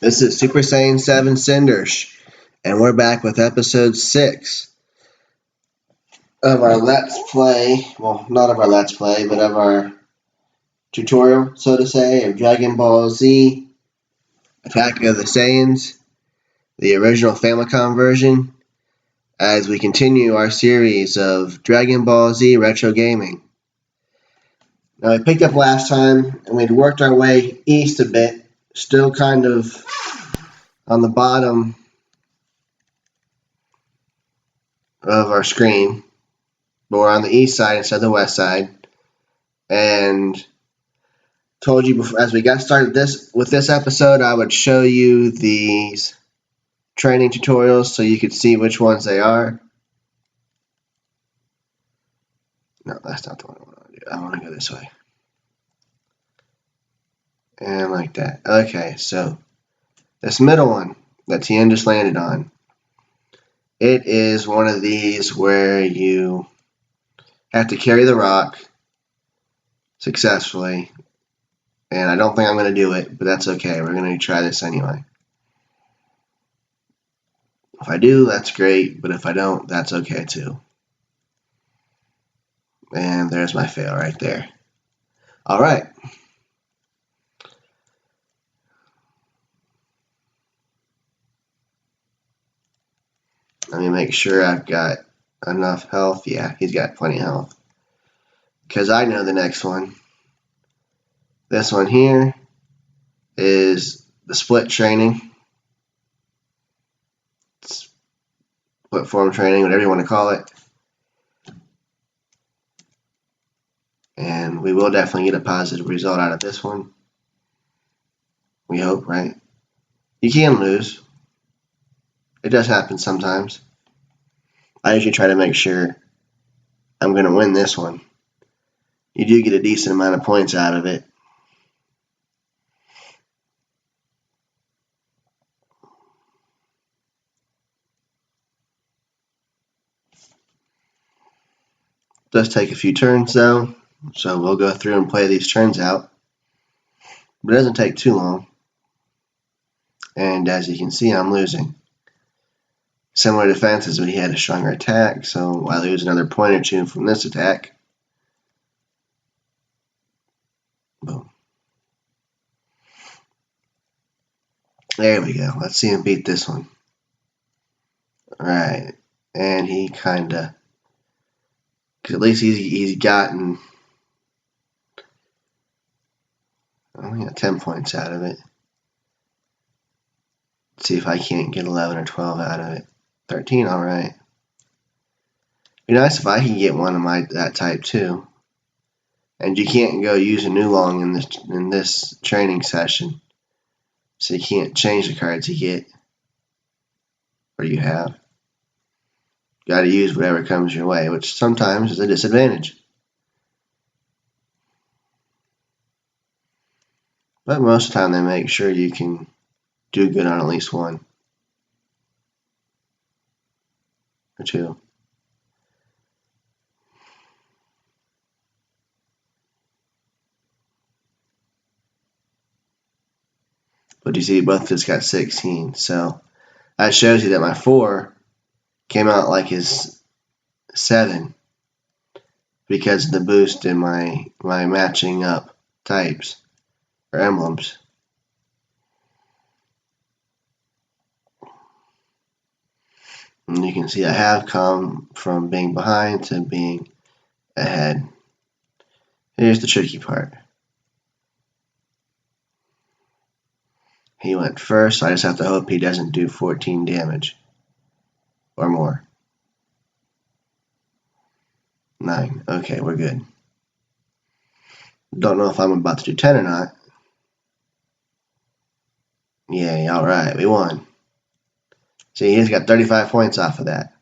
This is Super Saiyan 7 Cinders, and we're back with episode 6 of our Let's Play. Well, not of our Let's Play, but of our tutorial, so to say, of Dragon Ball Z Attack of the Saiyans, the original Famicom version, as we continue our series of Dragon Ball Z Retro Gaming. Now, we picked up last time, and we'd worked our way east a bit, still kind of on the bottom of our screen, but we're on the east side instead of the west side. And told you before, as we got started with this episode, I would show you these training tutorials so you could see which ones they are. No, that's not the one I want to do. I want to go this way. And like that. Okay, so this middle one that Tien just landed on, it is one of these where you have to carry the rock successfully. And I don't think I'm going to do it, but that's okay. We're going to try this anyway. If I do, that's great, but if I don't, that's okay too. And there's my fail right there. All right. Let me make sure I've got enough health. Yeah, he's got plenty of health. Because I know the next one. This one here is the split training. Split form training, whatever you want to call it. And we will definitely get a positive result out of this one. We hope, right? You can lose. It does happen sometimes. I usually try to make sure I'm going to win this one. You do get a decent amount of points out of it. It does take a few turns though, so we'll go through and play these turns out. But it doesn't take too long. And as you can see, I'm losing. Similar defenses, but he had a stronger attack, so I lose another point or two from this attack. Boom. There we go. Let's see him beat this one. Alright. And he kinda, because at least he's gotten, I only got 10 points out of it. Let's see if I can't get 11 or 12 out of it. 13, alright. Be nice if I can get one of that type too. And you can't go use a Nulong in this training session. So you can't change the cards you get. Or you have. You gotta use whatever comes your way, which sometimes is a disadvantage. But most of the time they make sure you can do good on at least one. Or two. But you see, both just got 16. So that shows you that my 4 came out like his 7 because of the boost in my matching up types or emblems. And you can see I have come from being behind to being ahead. Here's the tricky part. He went first, so I just have to hope he doesn't do 14 damage or more. 9. Okay, we're good. Don't know if I'm about to do 10 or not. Yay, alright, we won. See, he's got 35 points off of that.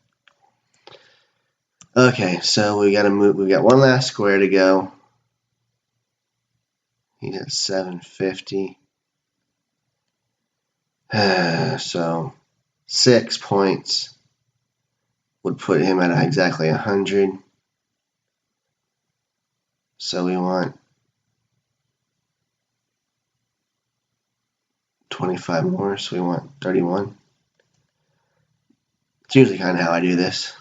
Okay, so we gotta move. We got one last square to go. He's at 750. So 6 points would put him at exactly 100. So we want 25 more, so we want 31. It's usually kind of how I do this,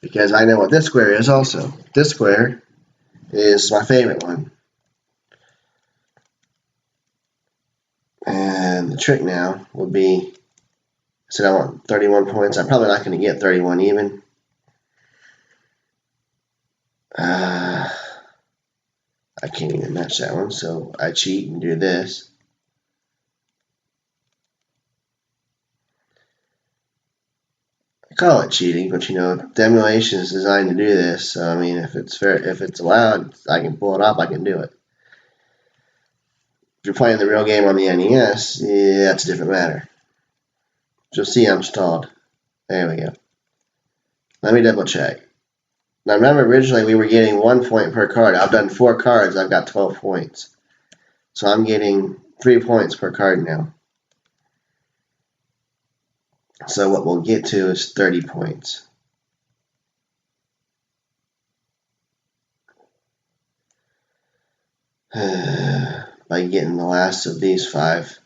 because I know what this square is also. This square is my favorite one. And the trick now would be, I I want 31 points. I'm probably not going to get 31 even. I can't even match that one, so I cheat and do this. I call it cheating, but the emulation is designed to do this. So I mean, if it's allowed, I can pull it up. I can do it. If you're playing the real game on the NES, yeah, that's a different matter. You'll see I'm stalled. There we go. Let me double check. Now remember, originally we were getting 1 point per card. I've done 4 cards. I've got 12 points. So I'm getting 3 points per card now. So what we'll get to is 30 points. By getting the last of these 5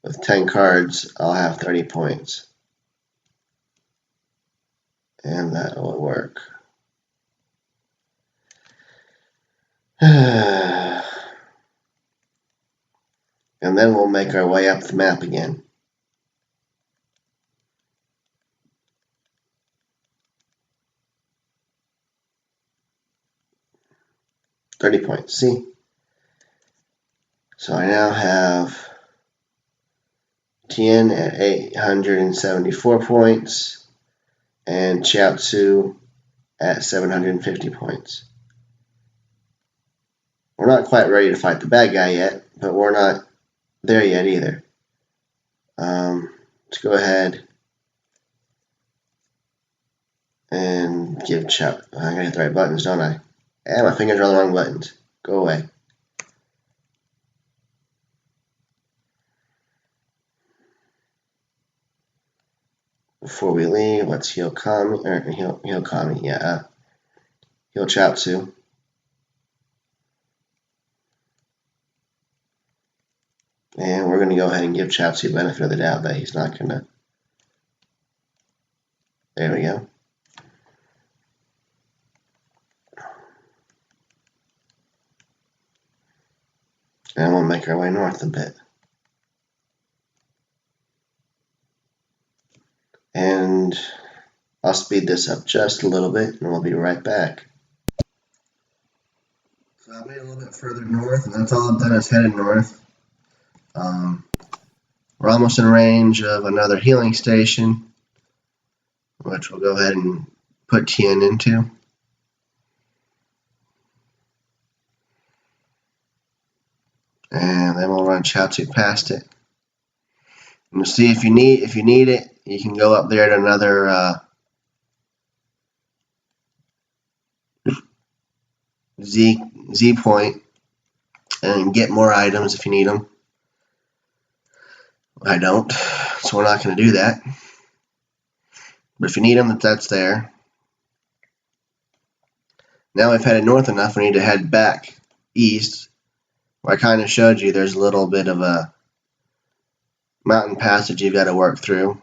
with 10 cards, I'll have 30 points. And that will work. And then we'll make our way up the map again. $30 points. See? So I now have Tien at 874 points and Chiaotzu at 750 points. We're not quite ready to fight the bad guy yet, but we're not there yet either. Let's go ahead and give Chao. I gotta hit the right buttons, don't I? Yeah, my fingers are on the wrong buttons. Go away. Before we leave, let's heal Kami, or heal Kami, yeah. Heal Chiaotzu. And we're going to go ahead and give Chiaotzu the benefit of the doubt that he's not going to. There we go. And we'll make our way north a bit. And I'll speed this up just a little bit, and we'll be right back. So I made a little bit further north, and that's all I've done is headed north. We're almost in range of another healing station, which we'll go ahead and put Tien into. And then we'll run Chiaotzu past it. And you'll see if you need it, you can go up there to another Z point and get more items if you need them. I don't, so we're not going to do that. But if you need them, that's there. Now we've headed north enough, we need to head back east. Where I kind of showed you there's a little bit of a mountain passage you've got to work through.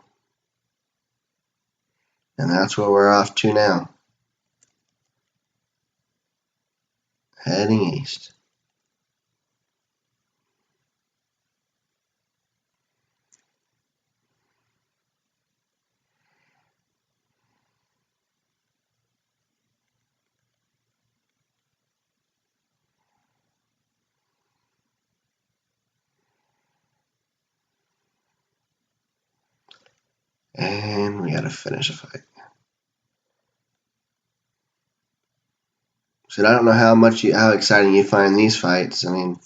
And that's where we're off to now. Heading east. And we got to finish a fight. So I don't know how exciting you find these fights. I mean,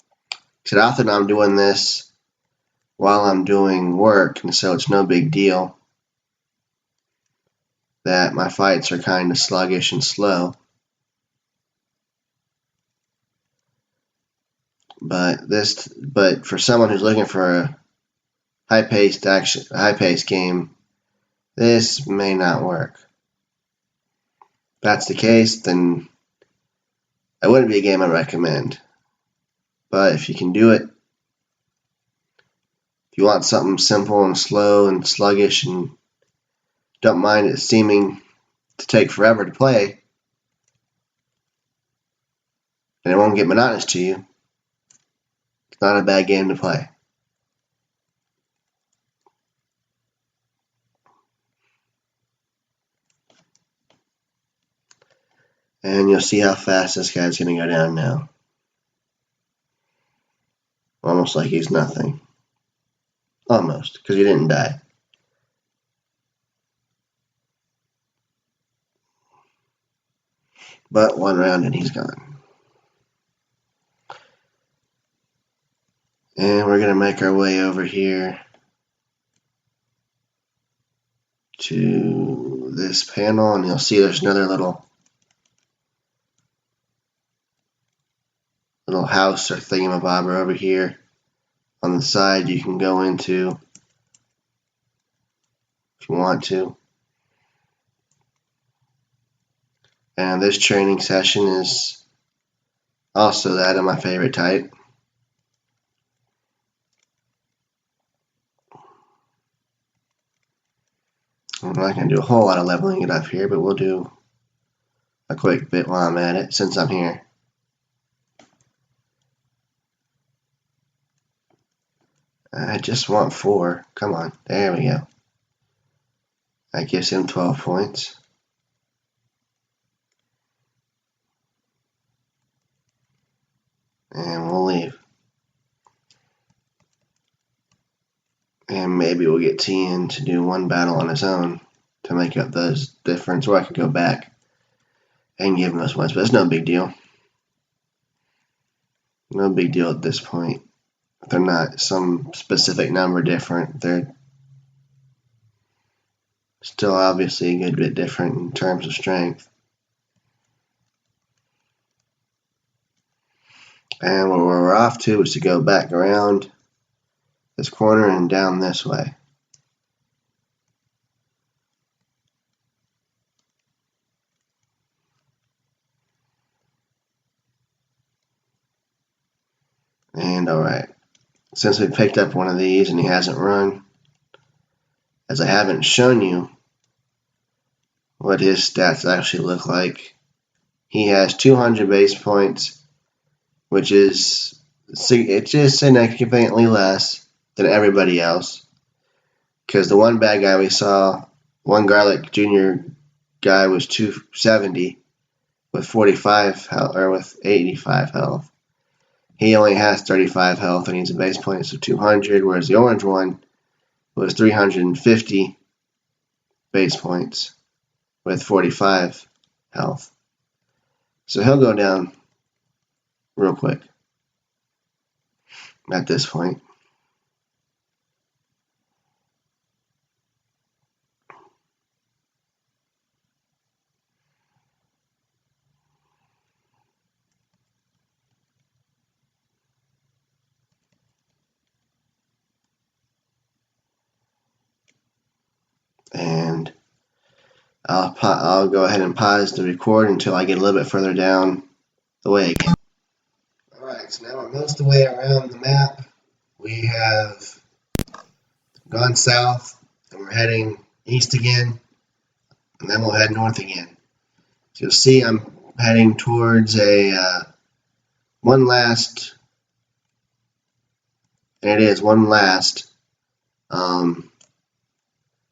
so often I'm doing this while I'm doing work, and so it's no big deal that my fights are kind of sluggish and slow. But for someone who's looking for a high-paced game, this may not work. If that's the case, then it wouldn't be a game I recommend. But if you can do it, If you want something simple and slow and sluggish and don't mind it seeming to take forever to play, and it won't get monotonous to you, it's not a bad game to play. And you'll see how fast this guy's going to go down now. Almost like he's nothing. Almost, because he didn't die. But one round and he's gone. And we're going to make our way over here to this panel, and you'll see there's another little house or thingamabobber over here on the side you can go into if you want to. And this training session is also that of my favorite type. I'm not going to do a whole lot of leveling it up here, but we'll do a quick bit while I'm at it since I'm here. I just want 4. Come on. There we go. That gives him 12 points. And we'll leave. And maybe we'll get Tien to do one battle on his own to make up those difference, or I could go back and give him those points, but it's no big deal. No big deal at this point. They're not some specific number different. They're still obviously a good bit different in terms of strength. And where we're off to is to go back around this corner and down this way. And alright, since we picked up one of these and he hasn't run, as I haven't shown you what his stats actually look like, he has 200 base points, which is significantly less than everybody else. Because the one bad guy we saw, one Garlic Jr. guy, was 270 with 45 health, or with 85 health. He only has 35 health and he's a base points of 200, whereas the orange one was 350 base points with 45 health. So he'll go down real quick at this point. And I'll go ahead and pause the record until I get a little bit further down the way again. Alright, so now we're most of the way around the map. We have gone south and we're heading east again, and then we'll head north again. So you'll see I'm heading towards one last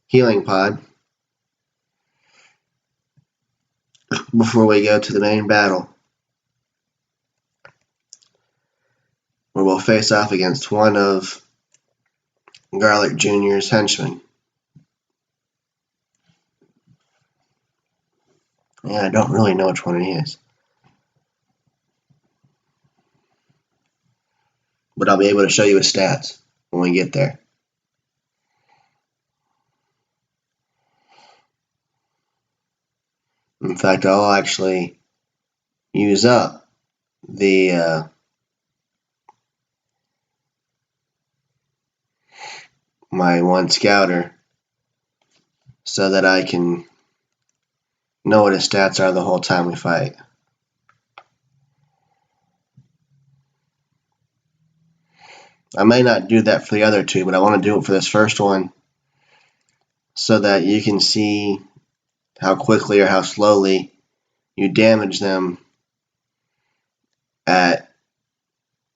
healing pod before we go to the main battle, where we'll face off against one of Garlic Jr.'s henchmen. And I don't really know which one it is, but I'll be able to show you his stats when we get there. In fact, I'll actually use up the my one scouter so that I can know what his stats are the whole time we fight. I may not do that for the other two, but I want to do it for this first one so that you can see how quickly or how slowly you damage them at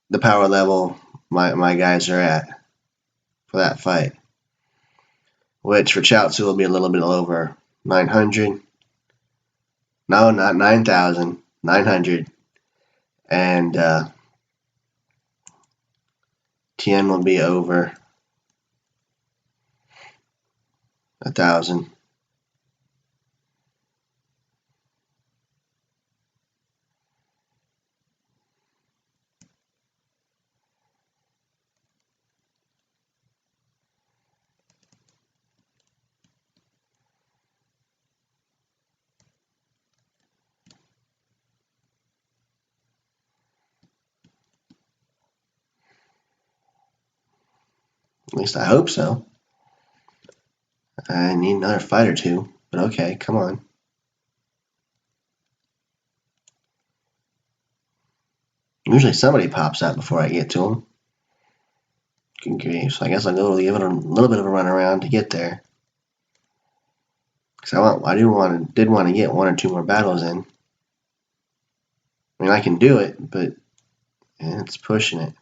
the power level my guys are at for that fight. Which for Chaozu will be a little bit over 900. No, not 9,000. 900. And Tien will be over 1,000. At least I hope so. I need another fight or two, but okay, come on. Usually somebody pops out before I get to them. Good grief. So I guess I'll go give it a little bit of a run around to get there. Because I did want to get one or two more battles in. I mean, I can do it, but it's pushing it.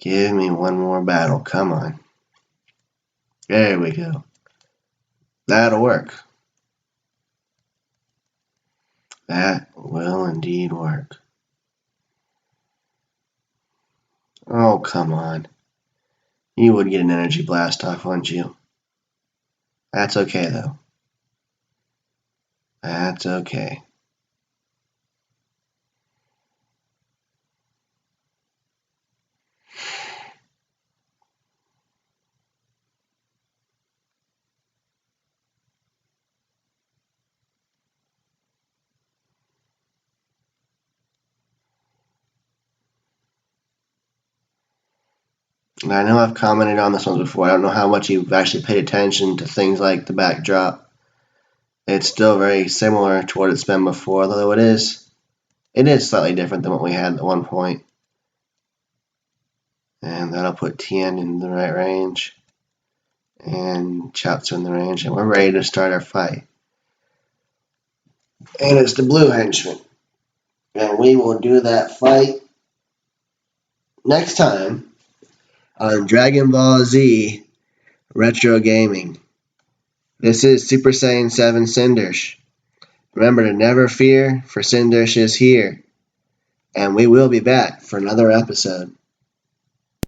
Give me one more battle. Come on. There we go. That'll work. That will indeed work. Oh, come on. You would get an energy blast off, wouldn't you? That's okay, though. That's okay. And I know I've commented on this one before. I don't know how much you've actually paid attention to things like the backdrop. It's still very similar to what it's been before, though it is slightly different than what we had at one point. And that'll put Tien in the right range. And Chaozu in the range. And we're ready to start our fight. And it's the blue henchman. And we will do that fight next time on Dragon Ball Z Retro Gaming. This is Super Saiyan 7 Cinders. Remember to never fear, for Cinders is here. And we will be back for another episode.